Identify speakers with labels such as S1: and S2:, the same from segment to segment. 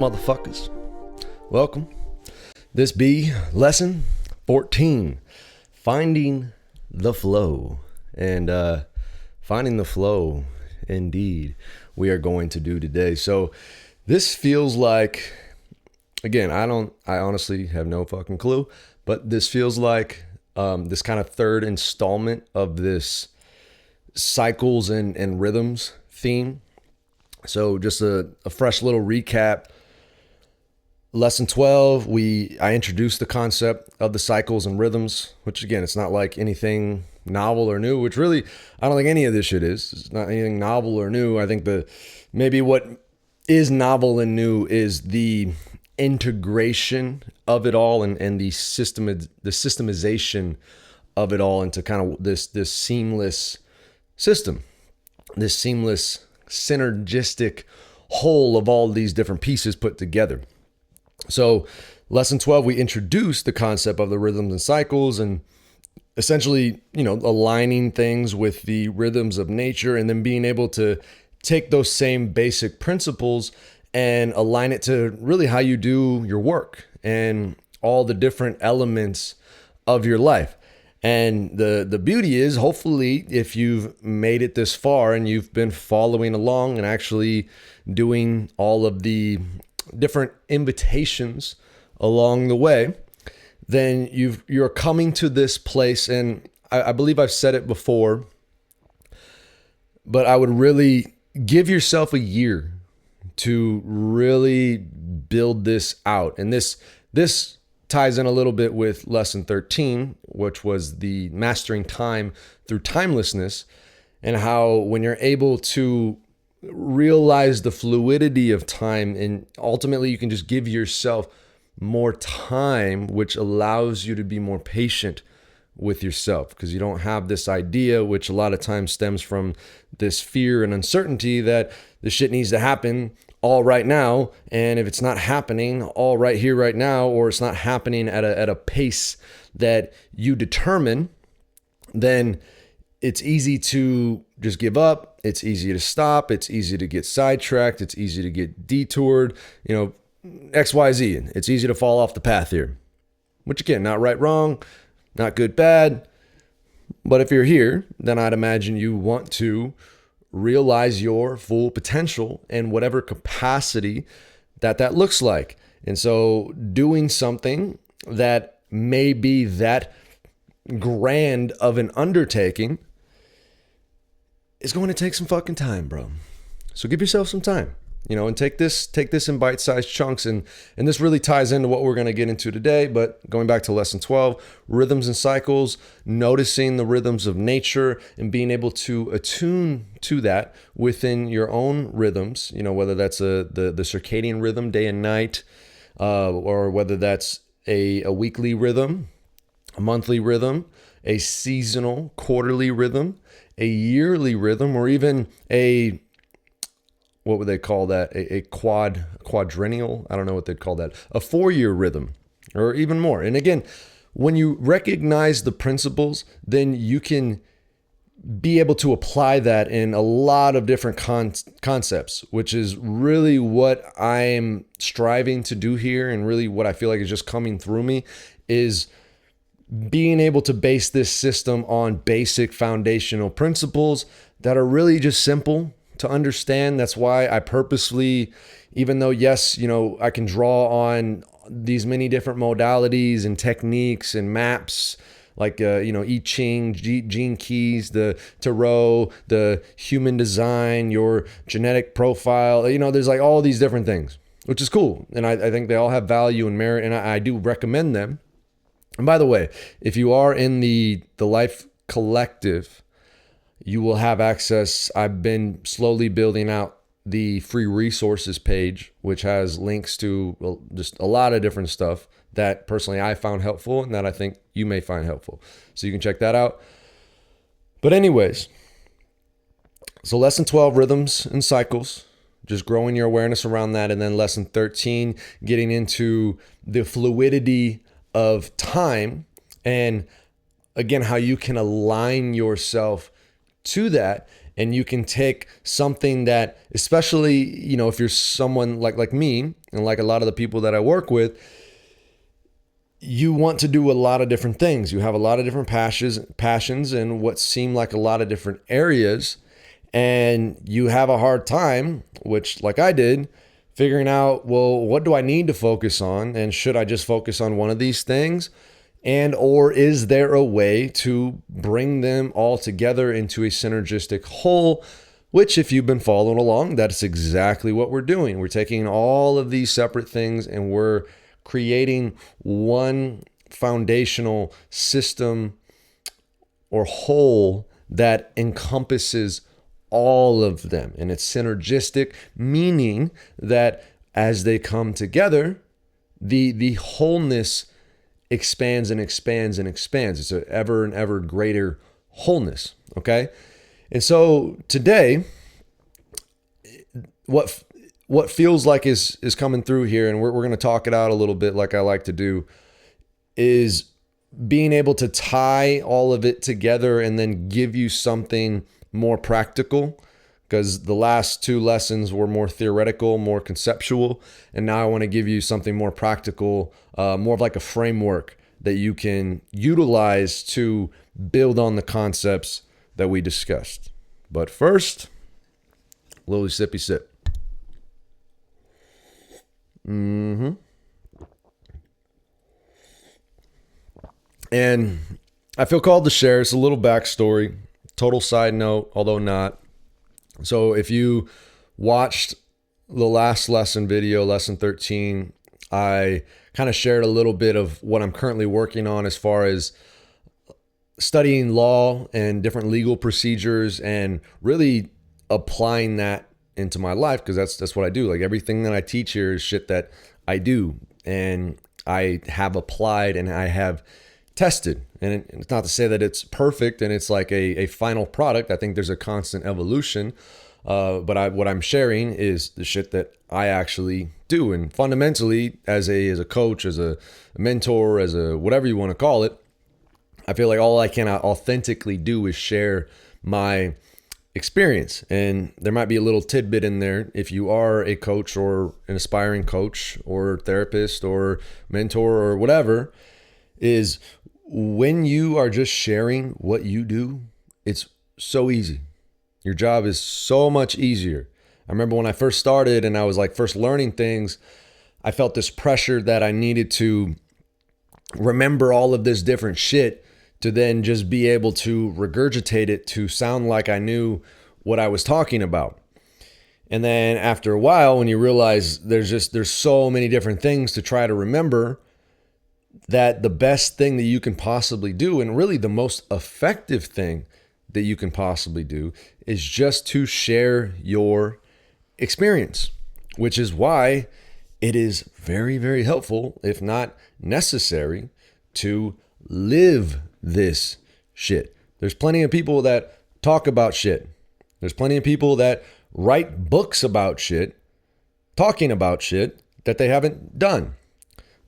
S1: Motherfuckers, welcome. This be lesson 14, finding the flow. And finding the flow, indeed, we are going to do today. So this feels like, again, I honestly have no fucking clue, but this feels like this kind of third installment of this cycles and rhythms theme. So just a fresh little recap. Lesson 12, I introduced the concept of the cycles and rhythms, which again, it's not like anything novel or new, which really, I don't think any of this shit is. It's not anything novel or new. I think maybe what is novel and new is the integration of it all and the systemization of it all into kind of this seamless system, this seamless synergistic whole of all these different pieces put together. So lesson 12, we introduced the concept of the rhythms and cycles and essentially, aligning things with the rhythms of nature and then being able to take those same basic principles and align it to really how you do your work and all the different elements of your life. And the beauty is, hopefully, if you've made it this far and you've been following along and actually doing all of the different invitations along the way, then you're coming to this place. And I believe I've said it before, but I would really give yourself a year to really build this out. And this ties in a little bit with lesson 13, which was the mastering time through timelessness, and how when you're able to realize the fluidity of time, and ultimately you can just give yourself more time, which allows you to be more patient with yourself, because you don't have this idea, which a lot of times stems from this fear and uncertainty that the shit needs to happen all right now. And if it's not happening all right here, right now, or it's not happening at a pace that you determine, then it's easy to just give up. It's easy to stop. It's easy to get sidetracked. It's easy to get detoured, XYZ. It's easy to fall off the path here, which again, not right, wrong, not good, bad. But if you're here, then I'd imagine you want to realize your full potential in whatever capacity that looks like. And so doing something that may be that grand of an undertaking is going to take some fucking time, bro. So give yourself some time, and take this in bite-sized chunks. And this really ties into what we're going to get into today. But going back to lesson 12, rhythms and cycles, noticing the rhythms of nature and being able to attune to that within your own rhythms, whether that's the circadian rhythm, day and night, or whether that's a weekly rhythm, a monthly rhythm, a seasonal, quarterly rhythm, a yearly rhythm, or even what would they call that? A quadrennial? I don't know what they'd call that. A 4-year rhythm, or even more. And again, when you recognize the principles, then you can be able to apply that in a lot of different concepts, which is really what I'm striving to do here. And really what I feel like is just coming through me is being able to base this system on basic foundational principles that are really just simple to understand. That's why I purposely, even though, yes, I can draw on these many different modalities and techniques and maps, like, I Ching, Gene Keys, the Tarot, the human design, your genetic profile, there's like all these different things, which is cool. And I think they all have value and merit, and I do recommend them. And by the way, if you are in the Life Collective, you will have access. I've been slowly building out the free resources page, which has links to just a lot of different stuff that personally I found helpful and that I think you may find helpful. So you can check that out. But anyways, so lesson 12, rhythms and cycles, just growing your awareness around that. And then lesson 13, getting into the fluidity of time and again, how you can align yourself to that And you can take something that, especially, if you're someone like me and like a lot of the people that I work with, you want to do a lot of different things. You have a lot of different passions and what seem like a lot of different areas. And you have a hard time, which like I did, figuring out, well, what do I need to focus on? And should I just focus on one of these things? And or is there a way to bring them all together into a synergistic whole? Which, if you've been following along, that's exactly what we're doing. We're taking all of these separate things and we're creating one foundational system or whole that encompasses all of them. And it's synergistic, meaning that as they come together, the wholeness expands and expands and expands. It's an ever and ever greater wholeness. Okay. And so today, what feels like is coming through here, and we're going to talk it out a little bit like I like to do, is being able to tie all of it together and then give you something more practical, because the last two lessons were more theoretical, more conceptual. And now I want to give you something more practical, more of like a framework that you can utilize to build on the concepts that we discussed. But first, a little sippy sip. And I feel called to share. It's a little backstory, total side note, although not. So if you watched the last lesson video, lesson 13, I kind of shared a little bit of what I'm currently working on as far as studying law and different legal procedures and really applying that into my life, because that's what I do. Like everything that I teach here is shit that I do and I have applied and I have tested. And it's not to say that it's perfect and it's like a final product. I think there's a constant evolution. But what I'm sharing is the shit that I actually do. And fundamentally, as a coach, as a mentor, as a whatever you want to call it, I feel like all I can authentically do is share my experience. And there might be a little tidbit in there if you are a coach or an aspiring coach or therapist or mentor or whatever, is when you are just sharing what you do, it's so easy. Your job is so much easier. I remember when I first started and I was like first learning things, I felt this pressure that I needed to remember all of this different shit to then just be able to regurgitate it to sound like I knew what I was talking about. And then after a while, when you realize there's so many different things to try to remember, that the best thing that you can possibly do, and really the most effective thing that you can possibly do, is just to share your experience, which is why it is very, very helpful, if not necessary, to live this shit. There's plenty of people that talk about shit. There's plenty of people that write books about shit, talking about shit that they haven't done.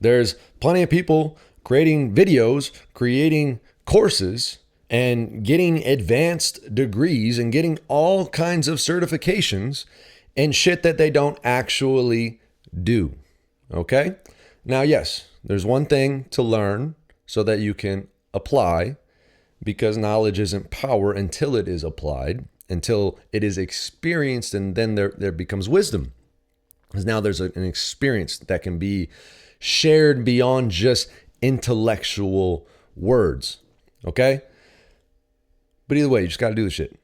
S1: There's plenty of people creating videos, creating courses, and getting advanced degrees and getting all kinds of certifications and shit that they don't actually do. Okay? Now, yes, there's one thing to learn so that you can apply, because knowledge isn't power until it is applied, until it is experienced, and then there becomes wisdom. Because now there's an experience that can be shared beyond just intellectual words. Okay? But either way, you just got to do the shit.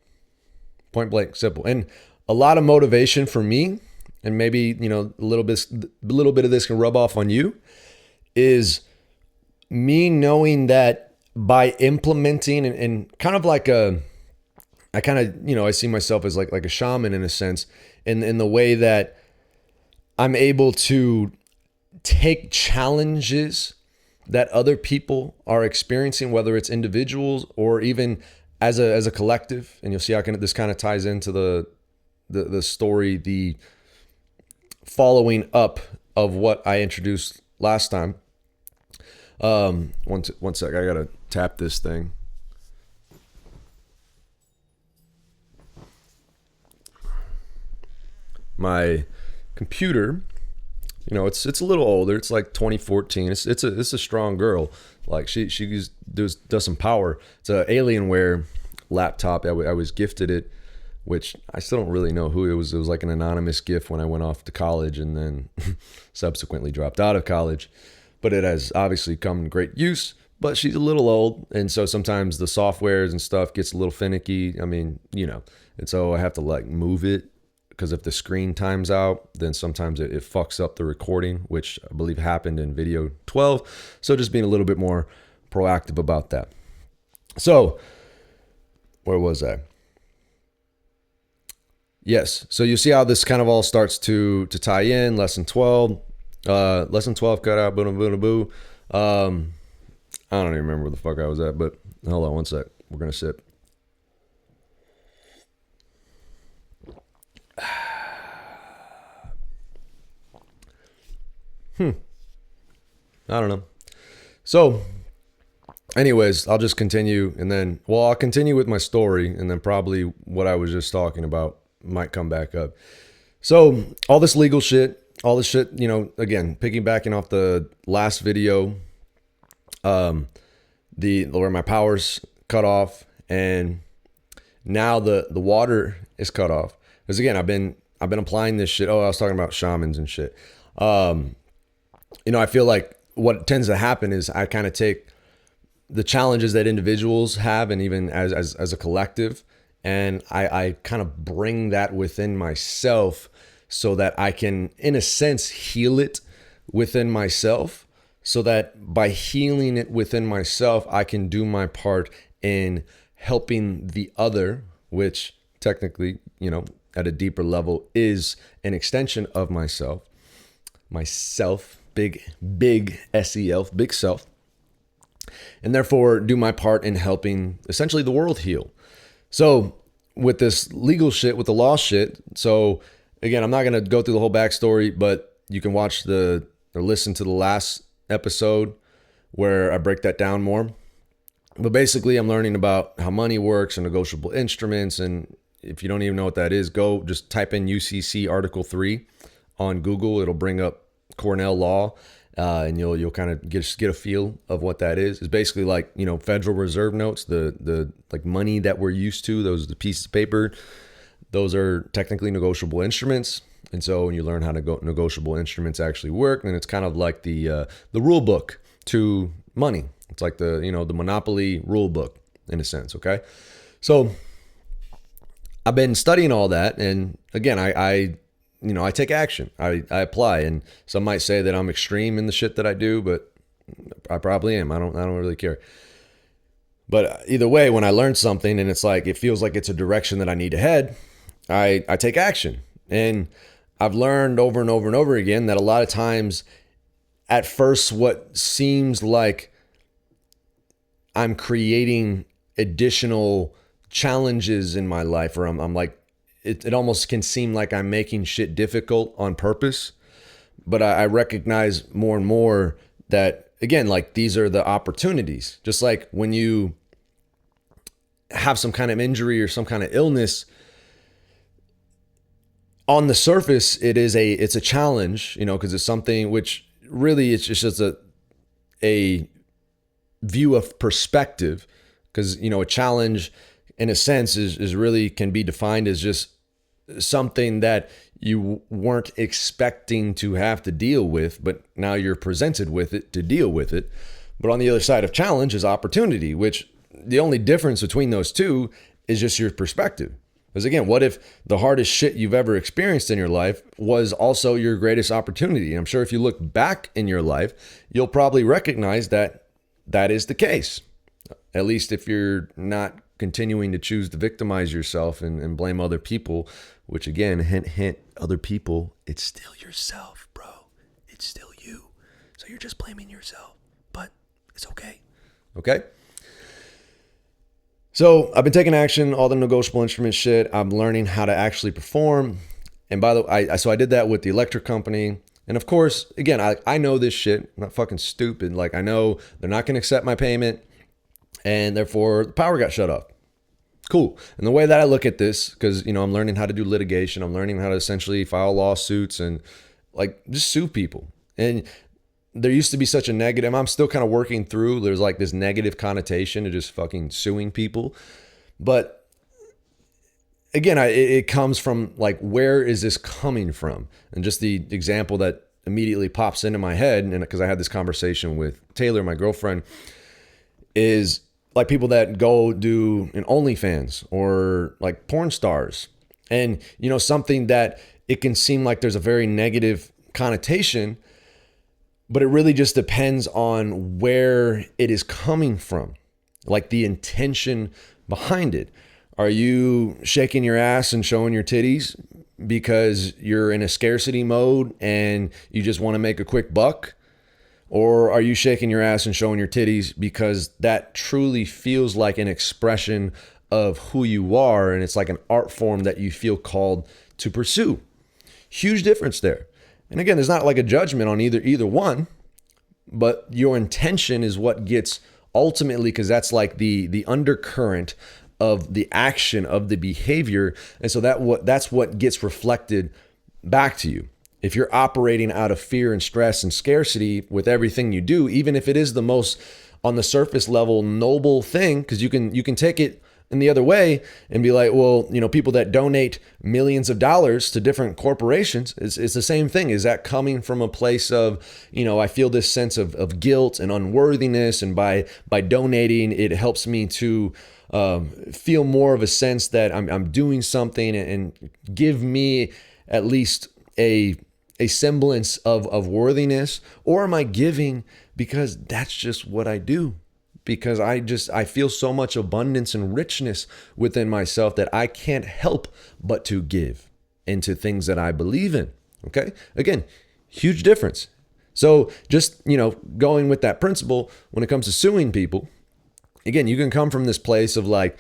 S1: Point blank, simple. And a lot of motivation for me, and maybe, a little bit of this can rub off on you, is me knowing that by implementing and kind of like I see myself as like a shaman in a sense, in the way that I'm able to take challenges that other people are experiencing, whether it's individuals or even as a collective. And you'll see how this kind of ties into the story, the following up of what I introduced last time. One sec, I gotta tap this thing. my computer, it's a little older. It's like 2014. It's a strong girl. Like she does some power. It's a Alienware laptop. I was gifted it, which I still don't really know who it was. It was like an anonymous gift when I went off to college and then subsequently dropped out of college. But it has obviously come in great use. But she's a little old, and so sometimes the softwares and stuff gets a little finicky. I mean, and so I have to like move it, because if the screen times out, then sometimes it fucks up the recording, which I believe happened in video 12. So just being a little bit more proactive about that. So where was I? Yes. So you see how this kind of all starts to tie in. Lesson 12. Lesson 12 cut out. Boom, boom, boom. I don't even remember where the fuck I was at, but hold on one sec. We're going to sip. I don't know. So, anyways, I'll just continue and then, I'll continue with my story, and then probably what I was just talking about might come back up. So, all this legal shit, again, piggybacking off the last video, where my power's cut off, and now the water is cut off. Because again, I've been applying this shit. Oh, I was talking about shamans and shit. I feel like what tends to happen is I kind of take the challenges that individuals have, and even as a collective, and I kind of bring that within myself so that I can, in a sense, heal it within myself, so that by healing it within myself, I can do my part in helping the other, which technically, at a deeper level is an extension of myself, big S-E-L, big self, and therefore do my part in helping essentially the world heal. So with this legal shit, with the law shit, so again, I'm not going to go through the whole backstory, but you can watch or listen to the last episode where I break that down more. But basically, I'm learning about how money works and negotiable instruments. And if you don't even know what that is, go just type in UCC Article 3 on Google. It'll bring up Cornell Law, and you'll kind of get a feel of what that is. It's basically like, Federal Reserve notes, the like money that we're used to, the pieces of paper. Those are technically negotiable instruments. And so when you learn how negotiable instruments actually work, then it's kind of like the rule book to money. It's like the Monopoly rule book in a sense. Okay. So I've been studying all that. And again, I take action. I apply, and some might say that I'm extreme in the shit that I do, but I probably am. I don't really care. But either way, when I learn something and it's like, it feels like it's a direction that I need to head, I take action. And I've learned over and over and over again that a lot of times at first, what seems like I'm creating additional challenges in my life, or I'm like, it almost can seem like I'm making shit difficult on purpose. But I recognize more and more that, again, like these are the opportunities. Just like when you have some kind of injury or some kind of illness, on the surface, it's a challenge, because it's something which really it's just a view of perspective. Because, a challenge in a sense is really can be defined as just something that you weren't expecting to have to deal with, but now you're presented with it to deal with it. But on the other side of challenge is opportunity, which the only difference between those two is just your perspective. Because again, what if the hardest shit you've ever experienced in your life was also your greatest opportunity? And I'm sure if you look back in your life, you'll probably recognize that that is the case. At least if you're not continuing to choose to victimize yourself and blame other people, which again, hint, hint, other people, it's still yourself, bro. It's still you. So you're just blaming yourself, but it's okay. Okay? So I've been taking action, all the negotiable instrument shit. I'm learning how to actually perform. And by the way, so I did that with the electric company. And of course, again, I know this shit. I'm not fucking stupid. Like, I know they're not going to accept my payment, and therefore the power got shut off. Cool. And the way that I look at this, because, I'm learning how to do litigation, I'm learning how to essentially file lawsuits and like just sue people. And there used to be such a negative, I'm still kind of working through, there's like this negative connotation to just fucking suing people. But again, it comes from like, where is this coming from? And just the example that immediately pops into my head, and because I had this conversation with Taylor, my girlfriend, is like people that go do an OnlyFans or like porn stars. And, something that it can seem like there's a very negative connotation, but it really just depends on where it is coming from, like the intention behind it. Are you shaking your ass and showing your titties because you're in a scarcity mode and you just want to make a quick buck? Or are you shaking your ass and showing your titties because that truly feels like an expression of who you are, and it's like an art form that you feel called to pursue? Huge difference there. And again, there's not like a judgment on either one, but your intention is what gets ultimately, because that's like the undercurrent of the action of the behavior. And so that's what gets reflected back to you. If you're operating out of fear and stress and scarcity with everything you do, even if it is the most on the surface level noble thing, because you can take it in the other way and be like, well, people that donate millions of dollars to different corporations, it's the same thing. Is that coming from a place of, I feel this sense of guilt and unworthiness, and by donating, it helps me to feel more of a sense that I'm doing something and give me at least a semblance of worthiness? Or am I giving because that's just what I do? Because I feel so much abundance and richness within myself that I can't help but to give into things that I believe in. Okay? Again, huge difference. So just, going with that principle when it comes to suing people, again, you can come from this place of like,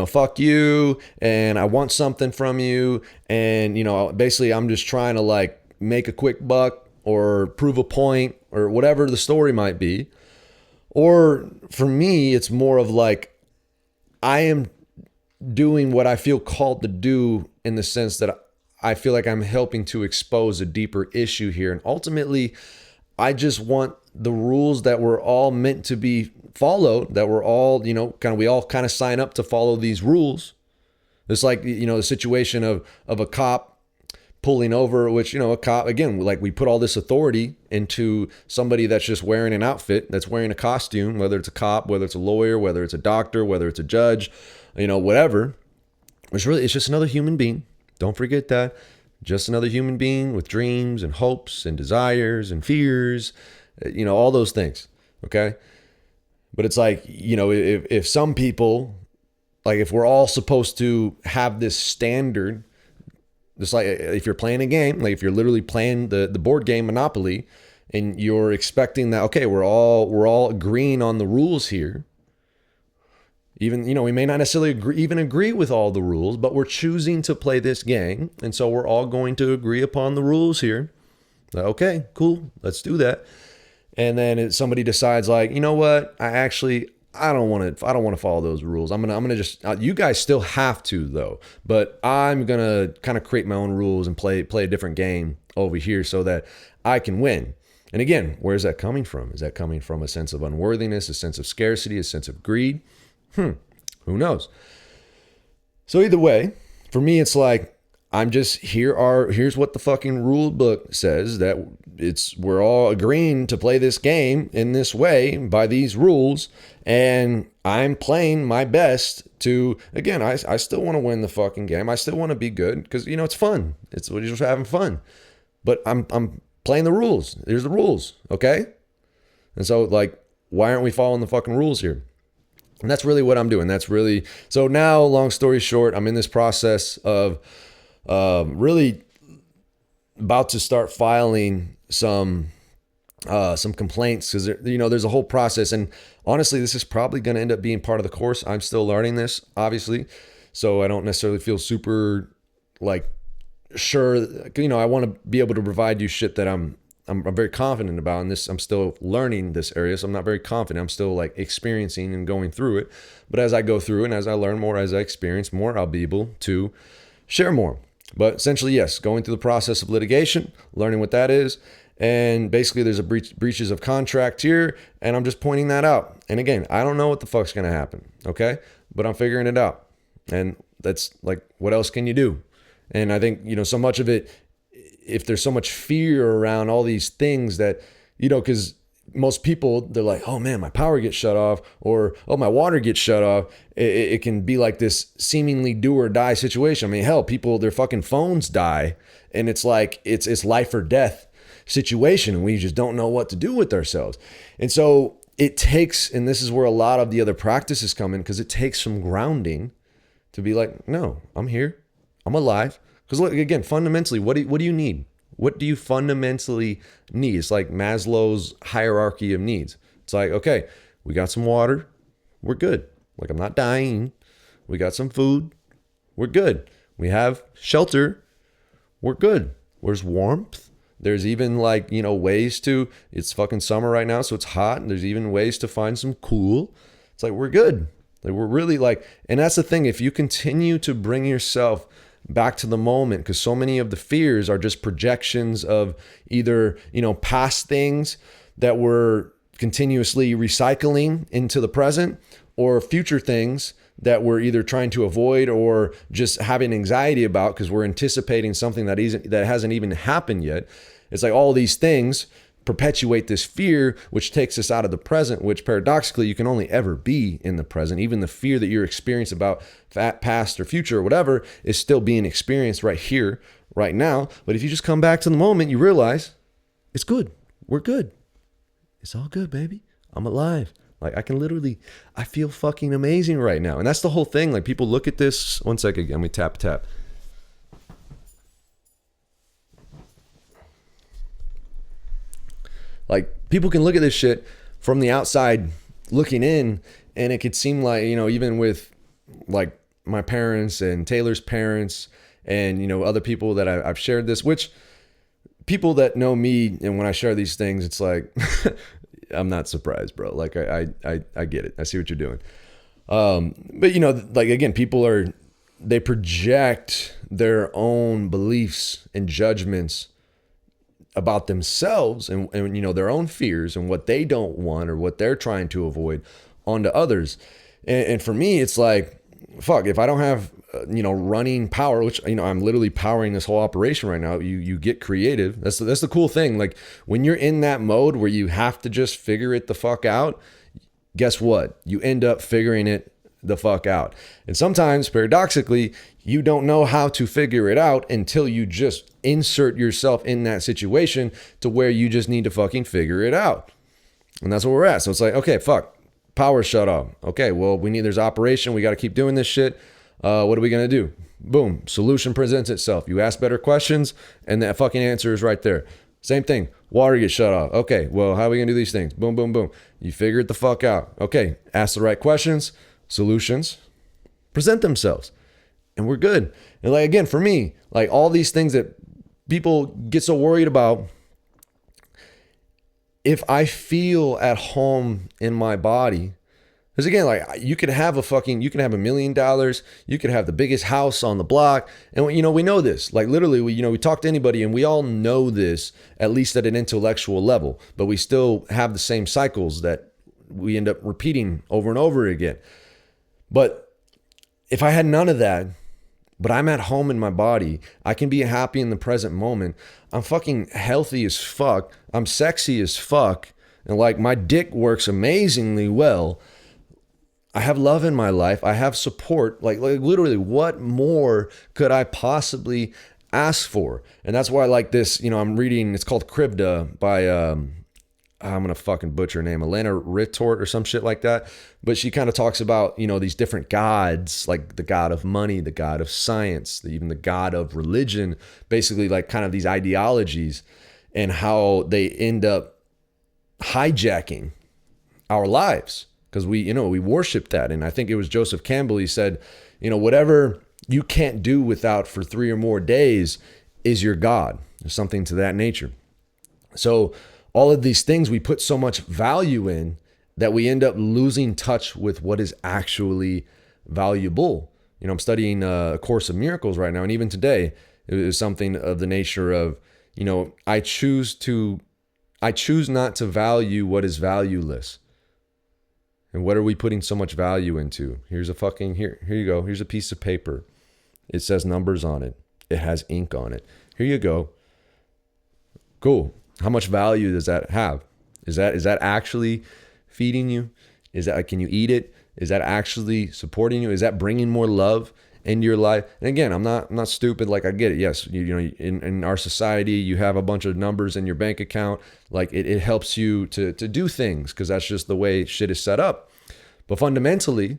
S1: fuck you, and I want something from you. And, basically I'm just trying to like make a quick buck or prove a point or whatever the story might be. Or for me, it's more of like, I am doing what I feel called to do, in the sense that I feel like I'm helping to expose a deeper issue here. And ultimately, I just want the rules that we're all meant to be followed, that we're all, we all kind of sign up to follow these rules. It's like, the situation of a cop pulling over, which, a cop, again, like we put all this authority into somebody that's just wearing an outfit, that's wearing a costume, whether it's a cop, whether it's a lawyer, whether it's a doctor, whether it's a judge, whatever. It's just another human being. Don't forget that. Just another human being with dreams and hopes and desires and fears, all those things. Okay. But it's like, if some people, like if we're all supposed to have this standard, just like if you're playing a game, like if you're literally playing the board game Monopoly, and you're expecting that, okay, we're all agreeing on the rules here. Even, we may not necessarily agree with all the rules, but we're choosing to play this game. And so we're all going to agree upon the rules here. Okay, cool. Let's do that. And then somebody decides like, you know what? I don't want to follow those rules. I'm going to just, you guys still have to though, but I'm going to kind of create my own rules and play a different game over here so that I can win. And again, where's that coming from? Is that coming from a sense of unworthiness, a sense of scarcity, a sense of greed? Who knows? So either way, for me, it's like, here's what the fucking rule book says, that we're all agreeing to play this game in this way by these rules. And I'm playing my best to, again, I still want to win the fucking game. I still want to be good because, it's fun. We're just having fun, but I'm playing the rules. There's the rules. Okay. And so like, why aren't we following the fucking rules here? And that's really what I'm doing. So now, long story short, I'm in this process of really about to start filing some complaints, because there's a whole process. And honestly, this is probably going to end up being part of the course. I'm still learning this, obviously, so I don't necessarily feel super like sure. I want to be able to provide you shit that I'm I'm very confident about. And this, I'm still learning this area, so I'm not very confident. I'm still like experiencing and going through it. But as I go through and as I learn more, as I experience more, I'll be able to share more. But essentially, yes, going through the process of litigation, learning what that is. And basically there's a breaches of contract here, and I'm just pointing that out. And again, I don't know what the fuck's going to happen. Okay. But I'm figuring it out. And that's like, what else can you do? And I think, so much of it, if there's so much fear around all these things that, because most people, they're like, oh man, my power gets shut off, or, oh, my water gets shut off. It can be like this seemingly do or die situation. I mean, hell, people, their fucking phones die, and it's like, it's life or death situation, and we just don't know what to do with ourselves. And so it takes, and this is where a lot of the other practices come in, because it takes some grounding to be like, no, I'm here, I'm alive. Because look, again, fundamentally, what do you need? What do you fundamentally need? It's like Maslow's hierarchy of needs. It's like, okay, we got some water, we're good. Like, I'm not dying. We got some food, we're good. We have shelter, we're good. There's warmth. There's even like, ways to, it's fucking summer right now, so it's hot, and there's even ways to find some cool. It's like, we're good. Like, we're really like, and that's the thing, if you continue to bring yourself back to the moment, because so many of the fears are just projections of either, past things that we're continuously recycling into the present, or future things that we're either trying to avoid or just having anxiety about because we're anticipating something that hasn't even happened yet. It's like all these things perpetuate this fear, which takes us out of the present, which paradoxically you can only ever be in the present. Even the fear that you're experiencing about past or future or whatever is still being experienced right here, right now. But if you just come back to the moment, you realize it's good. We're good. It's all good, baby. I'm alive. Like, I feel fucking amazing right now. And that's the whole thing. Like, people look at this. One second again. We tap. Like, people can look at this shit from the outside looking in, and it could seem like, even with like my parents and Taylor's parents and, other people that I've shared this, which people that know me, and when I share these things, it's like, I'm not surprised, bro. Like, I get it. I see what you're doing. But like, again, they project their own beliefs and judgments about themselves and their own fears and what they don't want or what they're trying to avoid onto others. And for me, it's like, fuck, if I don't have, running power, which, I'm literally powering this whole operation right now. You get creative. That's the cool thing. Like, when you're in that mode where you have to just figure it the fuck out, guess what? You end up figuring it the fuck out. And sometimes, paradoxically, you don't know how to figure it out until you just insert yourself in that situation to where you just need to fucking figure it out. And that's where we're at. So it's like, okay, fuck, power shut off. Okay, well, there's operation. We got to keep doing this shit. What are we going to do? Boom. Solution presents itself. You ask better questions and that fucking answer is right there. Same thing. Water gets shut off. Okay, well, how are we going to do these things? Boom, boom, boom. You figure it the fuck out. Okay, ask the right questions. Solutions present themselves. And we're good. And like, again, for me, like all these things that people get so worried about, if I feel at home in my body, because again, like you could have $1 million, you could have the biggest house on the block. And we know this, like literally, we talk to anybody and we all know this, at least at an intellectual level, but we still have the same cycles that we end up repeating over and over again. But if I had none of that, but I'm at home in my body, I can be happy in the present moment. I'm fucking healthy as fuck. I'm sexy as fuck. And like my dick works amazingly well. I have love in my life. I have support. Like literally, what more could I possibly ask for? And that's why I like this, I'm reading, it's called Kribda by, I'm going to fucking butcher her name, Elena Retort or some shit like that. But she kind of talks about, these different gods, like the god of money, the god of science, even the god of religion, basically like kind of these ideologies and how they end up hijacking our lives because we worship that. And I think it was Joseph Campbell. He said, whatever you can't do without for 3 or more days is your God or something to that nature. So all of these things we put so much value in that we end up losing touch with what is actually valuable. I'm studying A Course of Miracles right now. And even today, it was something of the nature of, I choose not to value what is valueless. And what are we putting so much value into? Here you go. Here's a piece of paper. It says numbers on it. It has ink on it. Here you go. Cool. How much value does that have? Is that actually feeding you? Can you eat it? Is that actually supporting you? Is that bringing more love into your life? And again, I'm not stupid. Like, I get it. Yes, in our society, you have a bunch of numbers in your bank account. Like, it helps you to do things because that's just the way shit is set up. But fundamentally,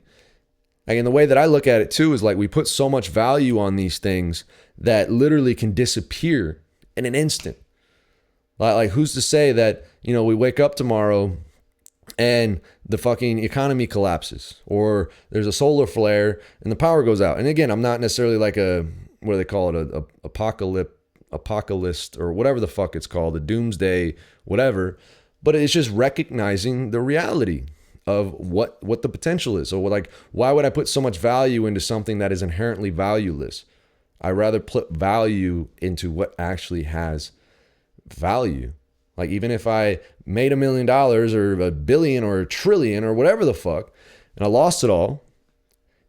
S1: again, the way that I look at it too is like we put so much value on these things that literally can disappear in an instant. Like, who's to say that, we wake up tomorrow and the fucking economy collapses, or there's a solar flare and the power goes out. And again, I'm not necessarily like what do they call it? A apocalypse or whatever the fuck it's called, a doomsday, whatever. But it's just recognizing the reality of what the potential is. So like, why would I put so much value into something that is inherently valueless? I rather put value into what actually has value. Like, even if I made $1 million or $1 billion or $1 trillion or whatever the fuck, and I lost it all,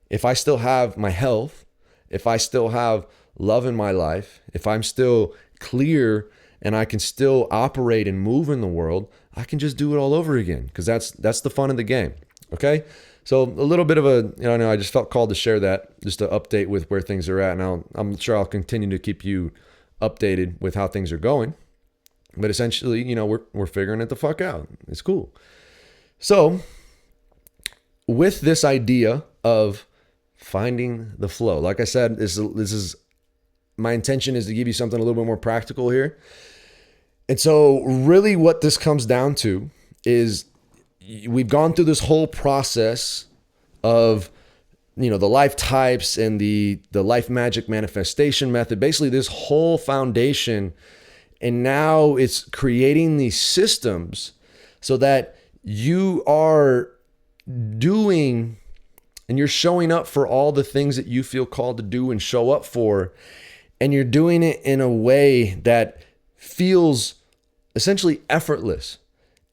S1: if I still have my health, if I still have love in my life, if I'm still clear and I can still operate and move in the world, I can just do it all over again, because that's the fun of the game. Okay? So a little bit of I just felt called to share that, just to update with where things are at. And I'm sure I'll continue to keep you updated with how things are going. But essentially, we're figuring it the fuck out. It's cool. So with this idea of finding the flow, like I said, this is my intention is to give you something a little bit more practical here. And so really what this comes down to is we've gone through this whole process of, the life types and the life magic manifestation method, basically this whole foundation. And now it's creating these systems so that you are doing and you're showing up for all the things that you feel called to do and show up for. And you're doing it in a way that feels essentially effortless.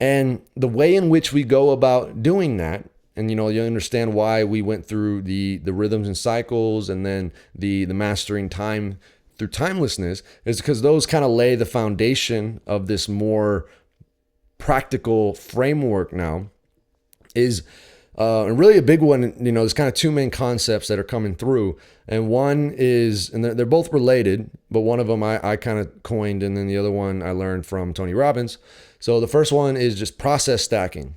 S1: And the way in which we go about doing that, and you understand why we went through the rhythms and cycles and then the mastering time through timelessness, is because those kind of lay the foundation of this more practical framework now. Is and really a big one, there's kind of two main concepts that are coming through. And one is, and they're both related, but one of them I kind of coined, and then the other one I learned from Tony Robbins. So the first one is just process stacking.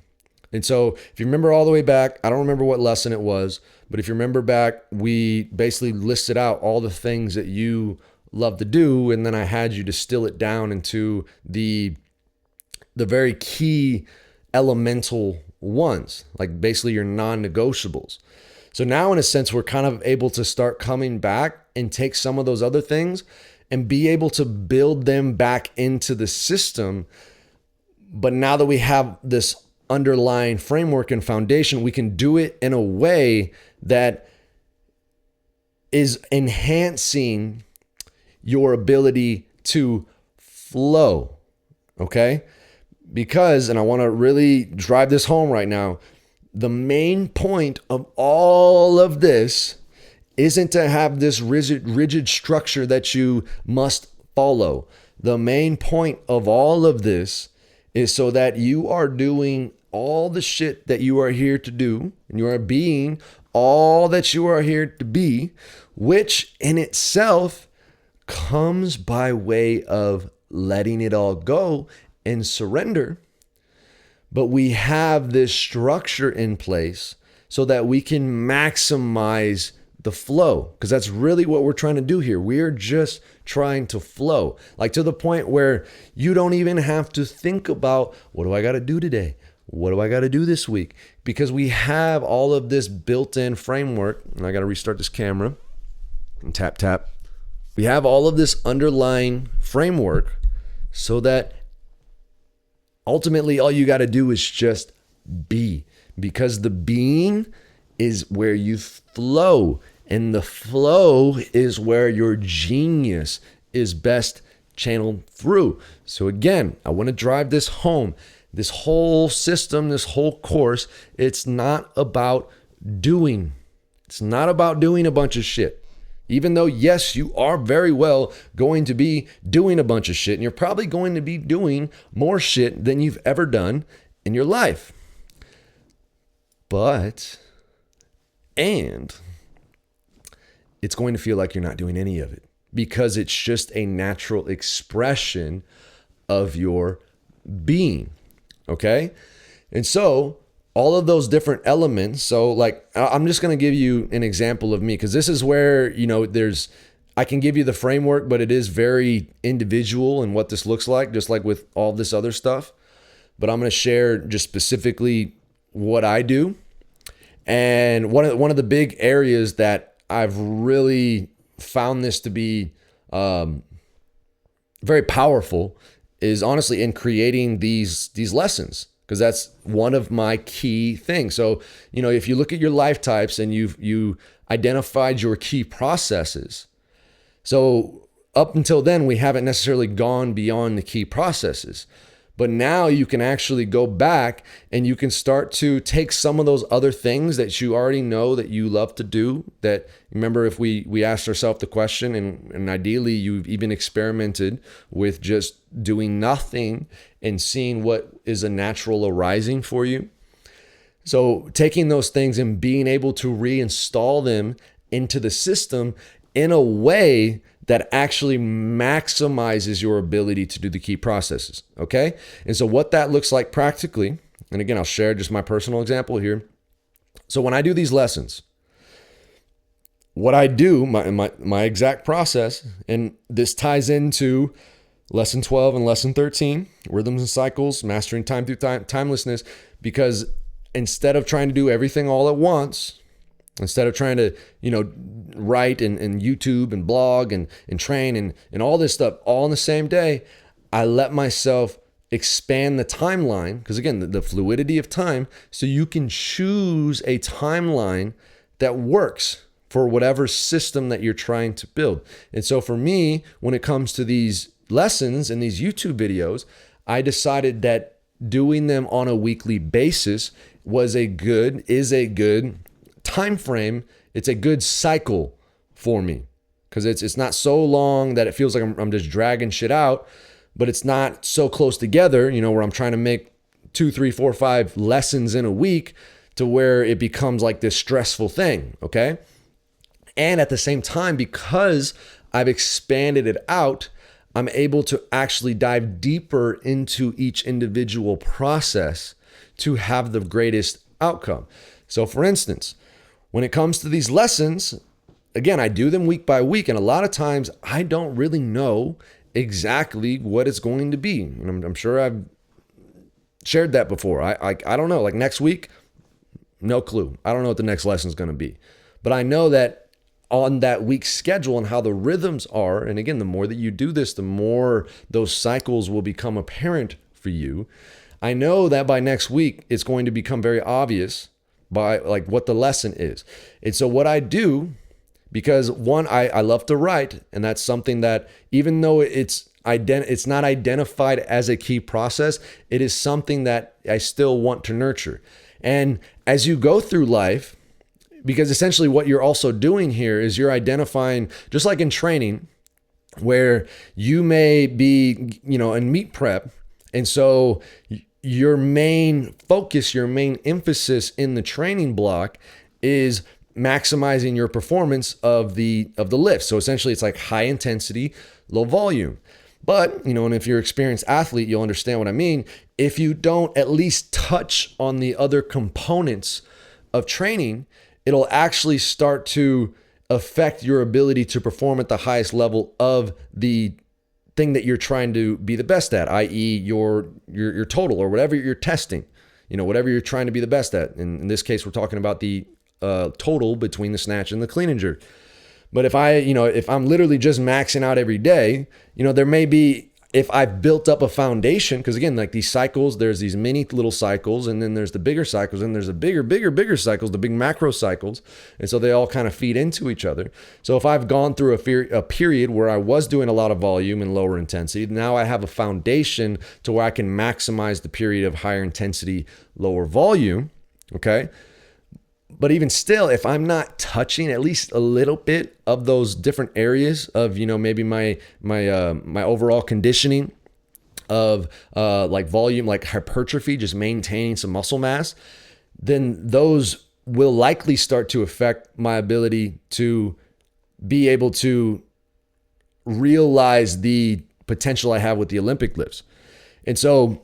S1: And so if you remember all the way back, I don't remember what lesson it was, but if you remember back, we basically listed out all the things that you love to do. And then I had you distill it down into the very key elemental ones, like basically your non-negotiables. So now in a sense, we're kind of able to start coming back and take some of those other things and be able to build them back into the system. But now that we have this underlying framework and foundation, we can do it in a way that is enhancing your ability to flow. Okay? Because, and I want to really drive this home right now, the main point of all of this isn't to have this rigid structure that you must follow. The main point of all of this is so that you are doing all the shit that you are here to do, and you are being all that you are here to be, which in itself comes by way of letting it all go and surrender. But we have this structure in place so that we can maximize the flow, because that's really what we're trying to do here. We're just trying to flow, like to the point where you don't even have to think about, what do I got to do today? What do I got to do this week? Because we have all of this built-in framework. And I got to restart this camera and tap. We have all of this underlying framework so that Ultimately, all you got to do is just be, because the being is where you flow, and the flow is where your genius is best channeled through. So again, I want to drive this home. This whole system, this whole course, it's not about doing. It's not about doing a bunch of shit. Even though, yes, you are very well going to be doing a bunch of shit, and you're probably going to be doing more shit than you've ever done in your life. And it's going to feel like you're not doing any of it, because it's just a natural expression of your being. Okay? And so all of those different elements. So like, I'm just going to give you an example of me, because this is where, I can give you the framework, but it is very individual in what this looks like, just like with all this other stuff. But I'm going to share just specifically what I do. And one of the big areas that I've really found this to be very powerful is honestly in creating these lessons, because that's one of my key things. So, if you look at your life types and you identified your key processes. So up until then, we haven't necessarily gone beyond the key processes. But now you can actually go back and you can start to take some of those other things that you already know that you love to do. That, remember, if we asked ourselves the question, and ideally you've even experimented with just doing nothing and seeing what is a natural arising for you. So taking those things and being able to reinstall them into the system in a way that actually maximizes your ability to do the key processes, okay? And so what that looks like practically, and again, I'll share just my personal example here. So when I do these lessons, what I do, my exact process, and this ties into lesson 12 and lesson 13, rhythms and cycles, mastering time through timelessness, because instead of trying to do everything all at once, instead of trying to, write and YouTube and blog and train and all this stuff all in the same day, I let myself expand the timeline, because again, the fluidity of time, so you can choose a timeline that works for whatever system that you're trying to build. And so for me, when it comes to these lessons and these YouTube videos, I decided that doing them on a weekly basis is a good time frame. It's a good cycle for me, because it's not so long that it feels like I'm just dragging shit out, but it's not so close together, where I'm trying to make 2, 3, 4, 5 lessons in a week to where it becomes like this stressful thing. Okay. And at the same time, because I've expanded it out, I'm able to actually dive deeper into each individual process to have the greatest outcome. So for instance, when it comes to these lessons, again, I do them week by week, and a lot of times I don't really know exactly what it's going to be. And I'm sure I've shared that before. I don't know, like next week, no clue. I don't know what the next lesson is going to be. But I know that on that week's schedule and how the rhythms are, and again, the more that you do this, the more those cycles will become apparent for you. I know that by next week, it's going to become very obvious by like what the lesson is. And so what I do, because one, I love to write, and that's something that even though it's not identified as a key process, it is something that I still want to nurture. And as you go through life, because essentially what you're also doing here is you're identifying, just like in training, where you may be, in meet prep. And so your main focus, your main emphasis in the training block is maximizing your performance of the lift. So essentially it's like high intensity, low volume. But, and if you're an experienced athlete, you'll understand what I mean. If you don't at least touch on the other components of training, it'll actually start to affect your ability to perform at the highest level of the thing that you're trying to be the best at, i.e. your total or whatever you're testing, whatever you're trying to be the best at. In this case, we're talking about the total between the snatch and the clean and jerk. But if I'm literally just maxing out every day, there may be if I've built up a foundation, because again, like these cycles, there's these mini little cycles, and then there's the bigger cycles, and there's the bigger cycles, the big macro cycles. And so they all kind of feed into each other. So if I've gone through a period where I was doing a lot of volume and lower intensity, now I have a foundation to where I can maximize the period of higher intensity, lower volume. Okay. But even still, if I'm not touching at least a little bit of those different areas of, maybe my overall conditioning of like volume, like hypertrophy, just maintaining some muscle mass, then those will likely start to affect my ability to be able to realize the potential I have with the Olympic lifts. And so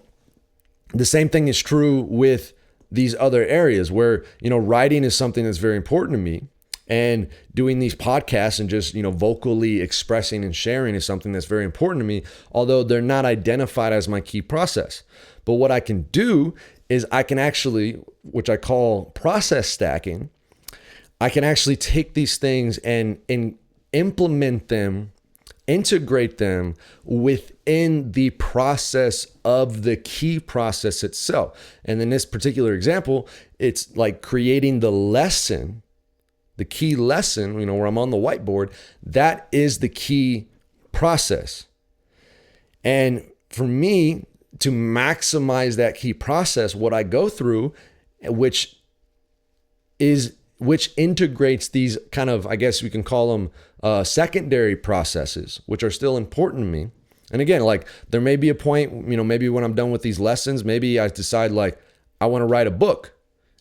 S1: the same thing is true with these other areas where, writing is something that's very important to me, and doing these podcasts and just, vocally expressing and sharing is something that's very important to me, although they're not identified as my key process. But what I can do is I can actually, which I call process stacking, I can actually take these things and implement them, integrate them within the process of the key process itself. And in this particular example, it's like creating the lesson, the key lesson, where I'm on the whiteboard. That is the key process. And for me to maximize that key process, what I go through, which integrates these kind of, I guess we can call them secondary processes, which are still important to me. And again, like there may be a point, maybe when I'm done with these lessons, maybe I decide like I want to write a book.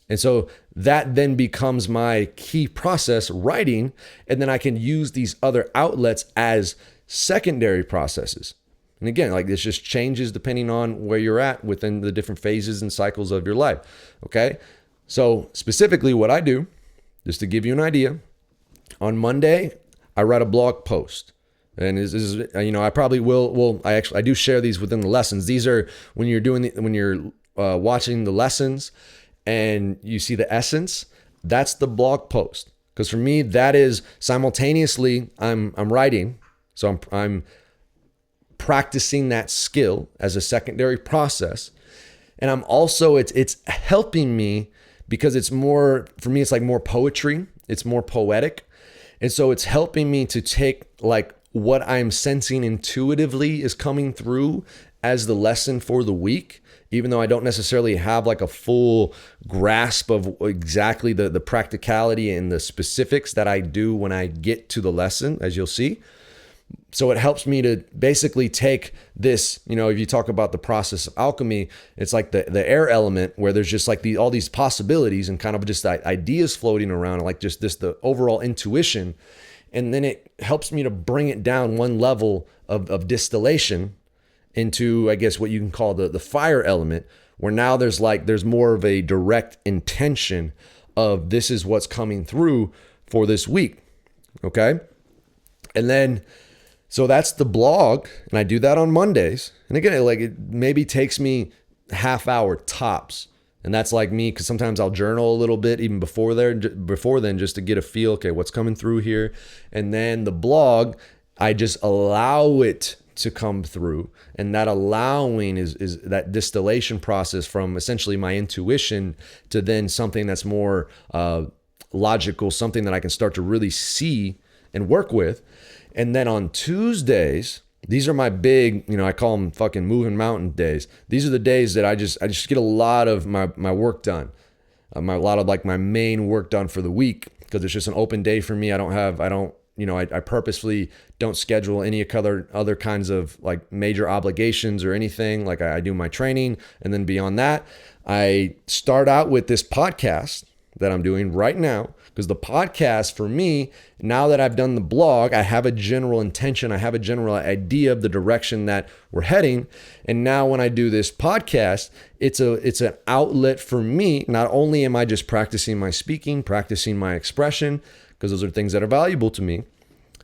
S1: And so that then becomes my key process, writing, and then I can use these other outlets as secondary processes. And again, like this just changes depending on where you're at within the different phases and cycles of your life. Okay. So specifically what I do, just to give you an idea, on Monday, I write a blog post. And this is, I probably will. I do share these within the lessons. These are when you're watching the lessons and you see the essence. That's the blog post. Because for me, that is simultaneously I'm writing, so I'm practicing that skill as a secondary process, and I'm also it's helping me because it's more, for me, it's like more poetry. It's more poetic. And so it's helping me to take like what I'm sensing intuitively is coming through as the lesson for the week, even though I don't necessarily have like a full grasp of exactly the practicality and the specifics that I do when I get to the lesson, as you'll see. So it helps me to basically take this, if you talk about the process of alchemy, it's like the air element where there's just like all these possibilities and kind of just ideas floating around, like just the overall intuition. And then it helps me to bring it down one level of distillation into, I guess, what you can call the fire element, where now there's more of a direct intention of this is what's coming through for this week. Okay. And then, so that's the blog, and I do that on Mondays. And again, like it maybe takes me half hour tops. And that's like me, because sometimes I'll journal a little bit even before then, just to get a feel, okay, what's coming through here. And then the blog, I just allow it to come through. And that allowing is that distillation process from essentially my intuition to then something that's more logical, something that I can start to really see and work with. And then on Tuesdays, these are my big, I call them fucking moving mountain days. These are the days that I just get a lot of my work done, a lot of like my main work done for the week, because it's just an open day for me. I purposefully don't schedule any other kinds of like major obligations or anything. Like I do my training, and then beyond that, I start out with this podcast that I'm doing right now. Because the podcast for me, now that I've done the blog, I have a general intention. I have a general idea of the direction that we're heading. And now when I do this podcast, it's an outlet for me. Not only am I just practicing my speaking, practicing my expression, because those are things that are valuable to me.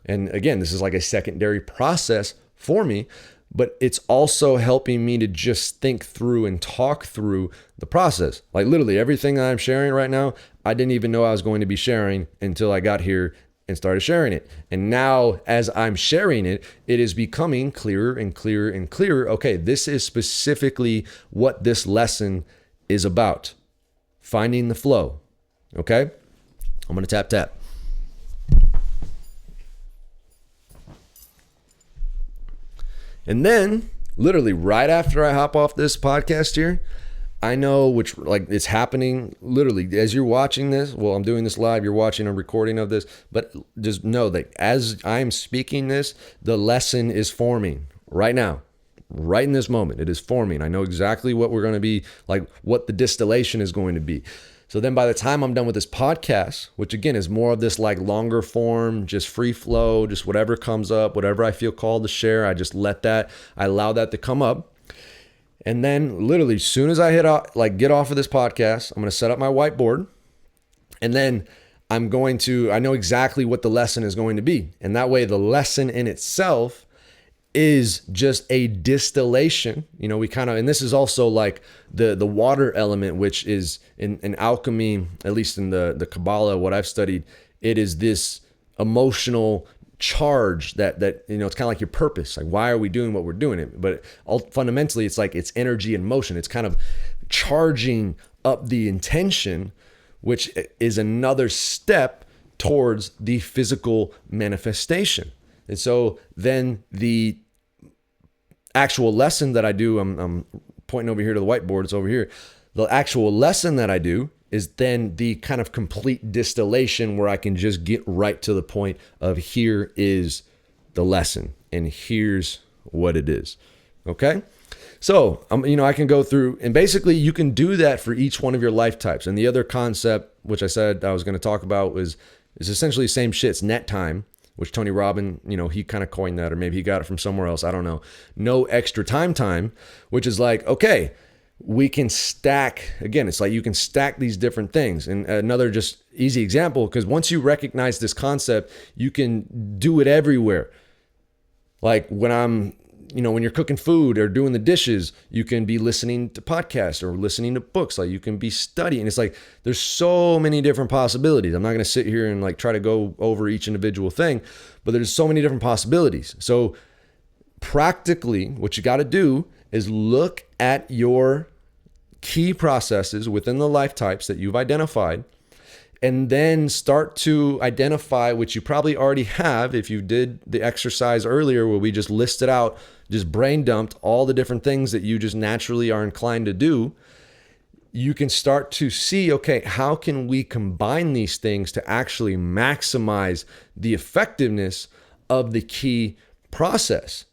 S1: And again, this is like a secondary process for me, but it's also helping me to just think through and talk through the process. Like literally everything that I'm sharing right now, I didn't even know I was going to be sharing until I got here and started sharing it. And now as I'm sharing it, it is becoming clearer and clearer and clearer. Okay, this is specifically what this lesson is about. Finding the flow. Okay? I'm going to tap. And then literally right after I hop off this podcast here, I know which, like, it's happening literally as you're watching this. Well, I'm doing this live. You're watching a recording of this, but just know that as I'm speaking this, the lesson is forming right now, right in this moment. It is forming. I know exactly what we're going to be, like what the distillation is going to be. So then by the time I'm done with this podcast, which again is more of this like longer form, just free flow, just whatever comes up, whatever I feel called to share, I just I allow that to come up. And then literally as soon as I get off of this podcast, I'm going to set up my whiteboard, and then I know exactly what the lesson is going to be. And that way the lesson in itself is just a distillation. And this is also like the water element, which is in alchemy, at least in the Kabbalah, what I've studied, it is this emotional charge that it's kind of like your purpose. Like, why are we doing what we're doing it? But fundamentally, it's like it's energy and motion. It's kind of charging up the intention, which is another step towards the physical manifestation. And so then the actual lesson that I do, I'm pointing over here to the whiteboard, it's over here. The actual lesson that I do is then the kind of complete distillation where I can just get right to the point of here is the lesson and here's what it is. Okay? So, I can go through, and basically you can do that for each one of your life types. And the other concept, which I said I was going to talk about, is essentially the same shit. It's net time, which Tony Robbins, he kind of coined that, or maybe he got it from somewhere else. I don't know. No extra time, which is like, okay, we can stack, again, it's like you can stack these different things. And another just easy example, because once you recognize this concept, you can do it everywhere. Like when you're cooking food or doing the dishes, you can be listening to podcasts or listening to books. Like you can be studying. It's like there's so many different possibilities. I'm not going to sit here and like try to go over each individual thing, but there's so many different possibilities. So practically what you got to do is look at your key processes within the life types that you've identified, and then start to identify, which you probably already have if you did the exercise earlier where we just listed out, just brain dumped all the different things that you just naturally are inclined to do. You can start to see, okay, how can we combine these things to actually maximize the effectiveness of the key process?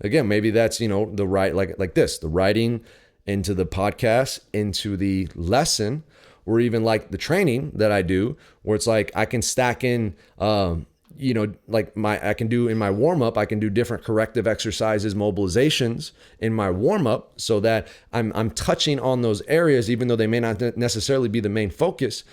S1: Again, maybe that's, the writing into the podcast, into the lesson, or even like the training that I do, where it's like I can stack in, I can do in my warm up, I can do different corrective exercises, mobilizations in my warm up, so that I'm touching on those areas, even though they may not necessarily be the main focus.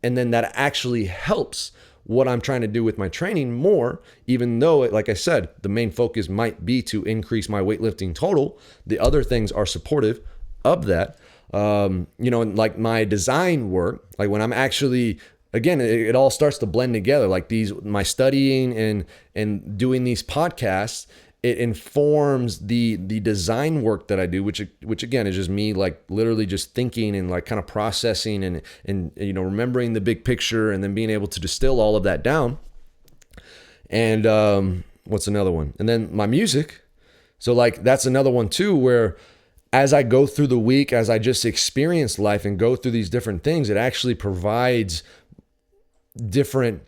S1: And then that actually helps what I'm trying to do with my training more, even though, like I said, the main focus might be to increase my weightlifting total. The other things are supportive of that. Like my design work, like when I'm actually, again, it all starts to blend together. Like my studying and doing these podcasts, it informs the design work that I do, which again is just me like literally just thinking and like kind of processing and remembering the big picture and then being able to distill all of that down. And what's another one? And then my music. So like that's another one too, where as I go through the week, as I just experience life and go through these different things, it actually provides different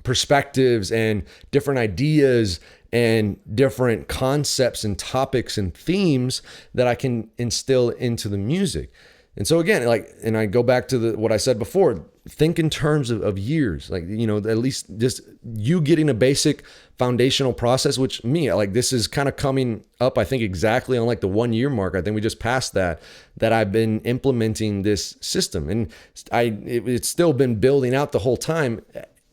S1: perspectives and different ideas and different concepts and topics and themes that I can instill into the music. And so again, and I go back to what I said before, think in terms of years, at least just you getting a basic foundational process, which this is kind of coming up, I think exactly on like the 1 year mark. I think we just passed that I've been implementing this system, and it's still been building out the whole time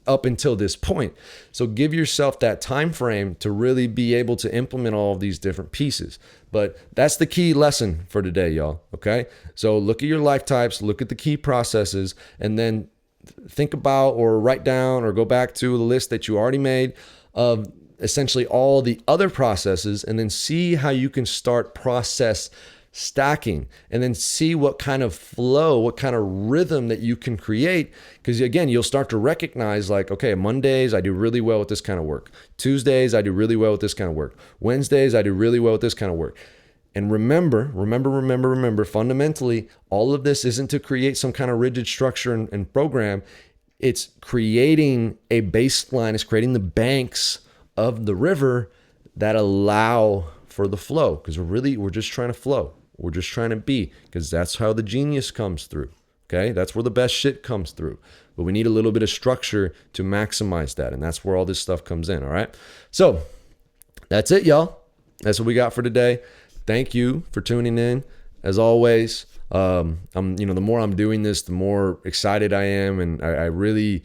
S1: up until this point. So give yourself that time frame to really be able to implement all of these different pieces. But that's the key lesson for today, y'all. Okay. So look at your life types, look at the key processes, and then think about or write down or go back to the list that you already made of essentially all the other processes, and then see how you can start process stacking, and then see what kind of flow, what kind of rhythm that you can create. Because again, you'll start to recognize like, okay, Mondays, I do really well with this kind of work. Tuesdays, I do really well with this kind of work. Wednesdays, I do really well with this kind of work. And remember, fundamentally, all of this isn't to create some kind of rigid structure and program. It's creating a baseline. It's creating the banks of the river that allow for the flow. Because we're just trying to flow. We're just trying to be, because that's how the genius comes through. Okay, that's where the best shit comes through. But we need a little bit of structure to maximize that. And that's where all this stuff comes in. All right. So that's it, y'all. That's what we got for today. Thank you for tuning in. As always, the more I'm doing this, the more excited I am. And I really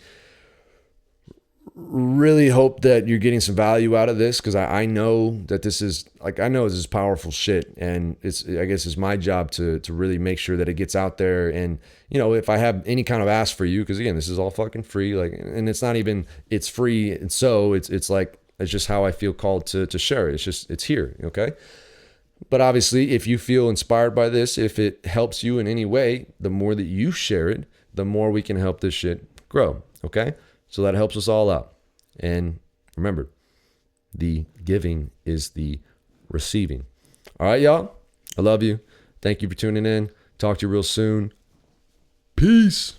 S1: hope that you're getting some value out of this, because I know that this is powerful shit, and I guess it's my job to really make sure that it gets out there. And if I have any kind of ask for you, because again, this is all fucking free, and it's not even, it's free, and so it's just how I feel called to share it. It's here, okay? But obviously, if you feel inspired by this, if it helps you in any way, the more that you share it, the more we can help this shit grow, okay? So that helps us all out. And remember, the giving is the receiving. All right, y'all. I love you. Thank you for tuning in. Talk to you real soon. Peace.